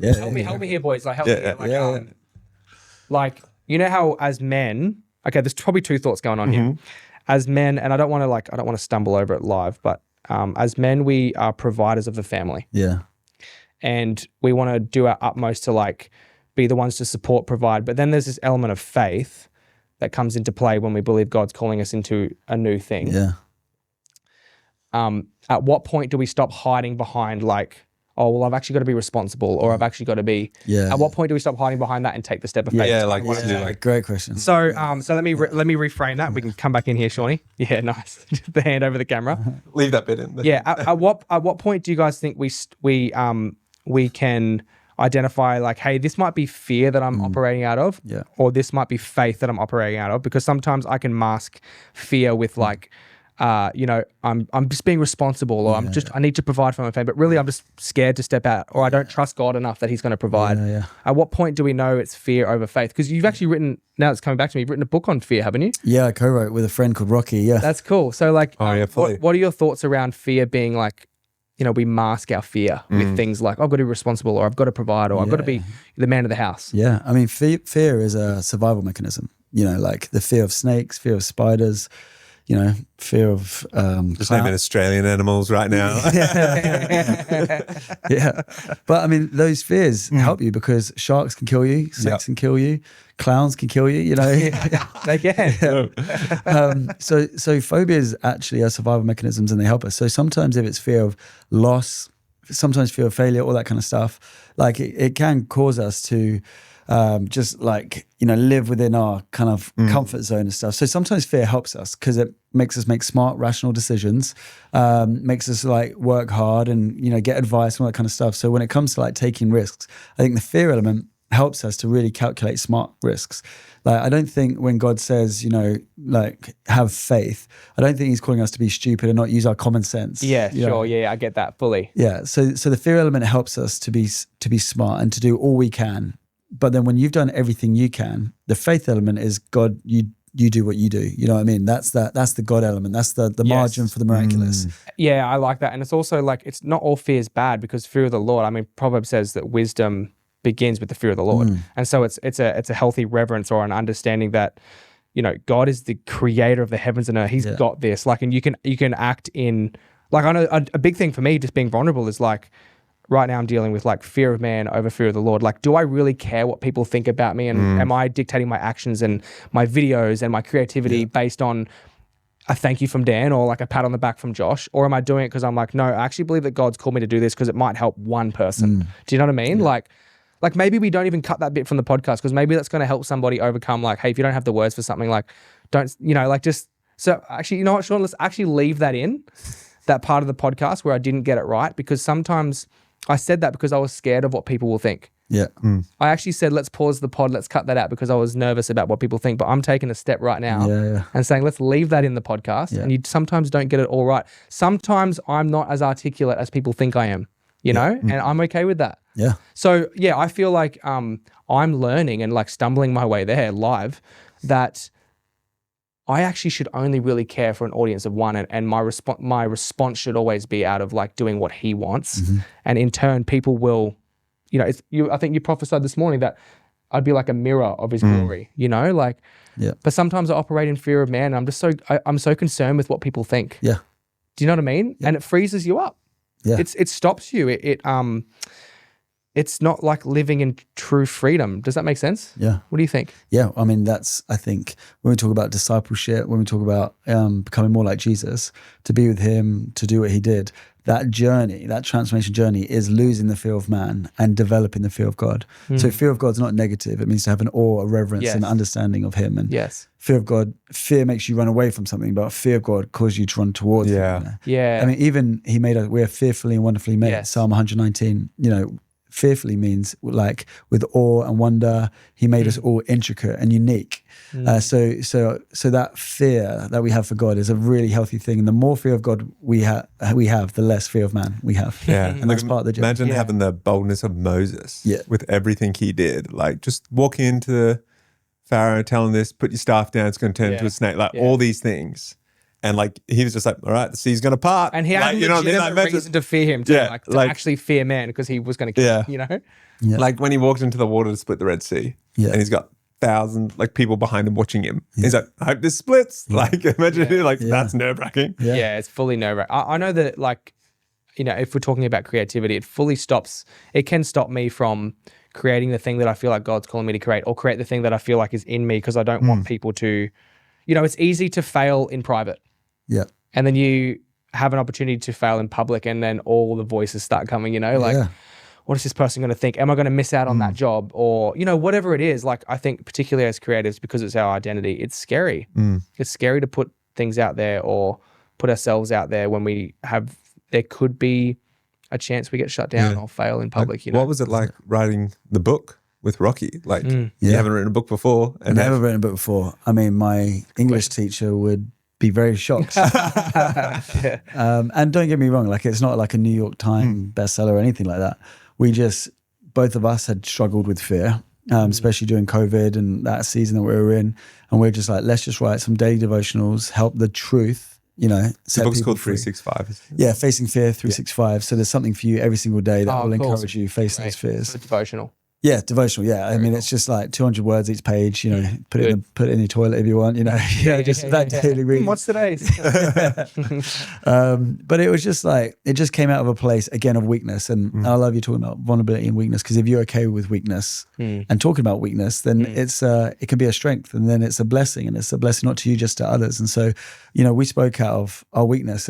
Yeah. Help me here, boys. Like, help me here. Like, you know how as men, okay, there's probably two thoughts going on here. As men, and I don't want to stumble over it live, but as men, we are providers of the family. Yeah. And we want to do our utmost to like be the ones to support, provide. But then there's this element of faith that comes into play when we believe God's calling us into a new thing. Yeah. At what point do we stop hiding behind like, oh, well, I've actually got to be responsible, or I've actually got to be. Yeah. At what point do we stop hiding behind that and take the step of faith? Great question. So, let me reframe that. We can come back in here, Shawnee. Yeah, nice. The hand over the camera. Leave that bit in. Yeah. At what point do you guys think we can identify like, hey, this might be fear that I'm operating out of, or this might be faith that I'm operating out of? Because sometimes I can mask fear with like. I'm just being responsible, or I need to provide for my family, but really I'm just scared to step out, or I don't trust God enough that He's going to provide. At what point do we know it's fear over faith? Because you've actually written, now it's coming back to me, you've written a book on fear, haven't you? Yeah, I co-wrote with a friend called Rocky. Yeah, that's cool. So like, what are your thoughts around fear being like, we mask our fear with things like, I've got to be responsible, or I've got to provide, or I've got to be the man of the house. Yeah, I mean, fear is a survival mechanism. Like the fear of snakes, fear of spiders. Fear of just naming Australian animals right now. Yeah, but I mean, those fears help you because sharks can kill you, snakes can kill you, clowns can kill you. They can. So phobias actually are survival mechanisms, and they help us. So sometimes if it's fear of loss, sometimes fear of failure, all that kind of stuff, like it can cause us to. Just like, live within our kind of comfort zone and stuff. So sometimes fear helps us because it makes us make smart, rational decisions, makes us like work hard and, get advice and all that kind of stuff. So when it comes to like taking risks, I think the fear element helps us to really calculate smart risks. Like, I don't think when God says, like have faith, I don't think He's calling us to be stupid and not use our common sense. Yeah, sure. Yeah, I get that fully. Yeah. So the fear element helps us to be smart and to do all we can. But then when you've done everything you can, the faith element is God, you do what you do. You know what I mean? That's the God element. That's the margin for the miraculous. Yeah, I like that. And it's also like, it's not all fear is bad, because fear of the Lord, I mean, Proverbs says that wisdom begins with the fear of the Lord. And so it's a healthy reverence or an understanding that, God is the creator of the heavens and earth. He's got this. Like, and you can act in, like, I know a big thing for me, just being vulnerable, is like, right now I'm dealing with like fear of man over fear of the Lord. Like, do I really care what people think about me? And am I dictating my actions and my videos and my creativity based on a thank you from Dan or like a pat on the back from Josh? Or am I doing it because I'm like, no, I actually believe that God's called me to do this because it might help one person. Do you know what I mean? Like maybe we don't even cut that bit from the podcast, because maybe that's going to help somebody overcome like, hey, if you don't have the words for something, like don't, so actually, you know what, Sean, let's actually leave that in, that part of the podcast where I didn't get it right, because sometimes I said that because I was scared of what people will think. Yeah. I actually said, let's pause the pod, let's cut that out, because I was nervous about what people think. But I'm taking a step right now and saying, let's leave that in the podcast. And you sometimes don't get it all right. Sometimes I'm not as articulate as people think I am, and I'm okay with that. Yeah. So yeah, I feel like I'm learning and like stumbling my way there live, that I actually should only really care for an audience of one, and my response should always be out of like doing what He wants, and in turn, people will, I think you prophesied this morning that I'd be like a mirror of His glory, But sometimes I operate in fear of man, and I'm just I'm so concerned with what people think. Yeah. Do you know what I mean? Yeah. And it freezes you up. Yeah. It stops you. It's not like living in true freedom. Does that make sense? Yeah. What do you think? Yeah. I mean, I think when we talk about discipleship, when we talk about becoming more like Jesus, to be with Him, to do what He did, that journey, that transformation journey is losing the fear of man and developing the fear of God. So fear of God's not negative. It means to have an awe, a reverence, and understanding of Him. And fear of God, fear makes you run away from something, but fear of God causes you to run towards Him. Yeah. I mean, even He made us, we're fearfully and wonderfully made. Psalm 119, fearfully means like with awe and wonder. He made us all intricate and unique. So that fear that we have for God is a really healthy thing. And the more fear of God we have, the less fear of man we have. Yeah. And that's part of the journey. Imagine having the boldness of Moses with everything he did. Like just walking into Pharaoh, telling this, put your staff down, it's going to turn into a snake. Like all these things. And like he was just like, all right, the sea's gonna part. And he had like, legitimate reason to fear him too, to actually fear man because he was going to kill him, you know? Yeah. Like when he walked into the water to split the Red Sea, and he's got thousands like people behind him watching him. He's like, I hope this splits. Like imagine that's nerve-wracking. Yeah, it's fully nerve-wracking. I know that like, you know, if we're talking about creativity, it can stop me from creating the thing that I feel like God's calling me to create, or create the thing that I feel like is in me, because I don't want people to, you know, it's easy to fail in private. Yeah. And then you have an opportunity to fail in public, and then all the voices start coming, you know, like, what is this person going to think? Am I going to miss out on that job? Or, you know, whatever it is. Like, I think particularly as creatives, because it's our identity, it's scary. It's scary to put things out there or put ourselves out there when there could be a chance we get shut down or fail in public, like, you know? What was it like writing the book with Rocky? Like, you haven't written a book before. I've never written a book before. I mean, my English teacher would be very shocked. And don't get me wrong, like it's not like a New York Times bestseller or anything like that. Both of us had struggled with fear, especially during COVID and that season that we were in. And we're just like, let's just write some daily devotionals, help the truth, you know. The book's called 365. Yeah, Facing Fear 365. So there's something for you every single day that will encourage you face those fears. So devotional. Yeah, devotional. Yeah, I mean, it's just like 200 words each page. You know, put it in your toilet if you want. You know, daily reading. What's today's? But it was just like it just came out of a place again of weakness, and I love you talking about vulnerability and weakness, because if you're okay with weakness and talking about weakness, then it can be a strength, and then it's a blessing, and it's a blessing not to you, just to others. And so, you know, we spoke out of our weakness.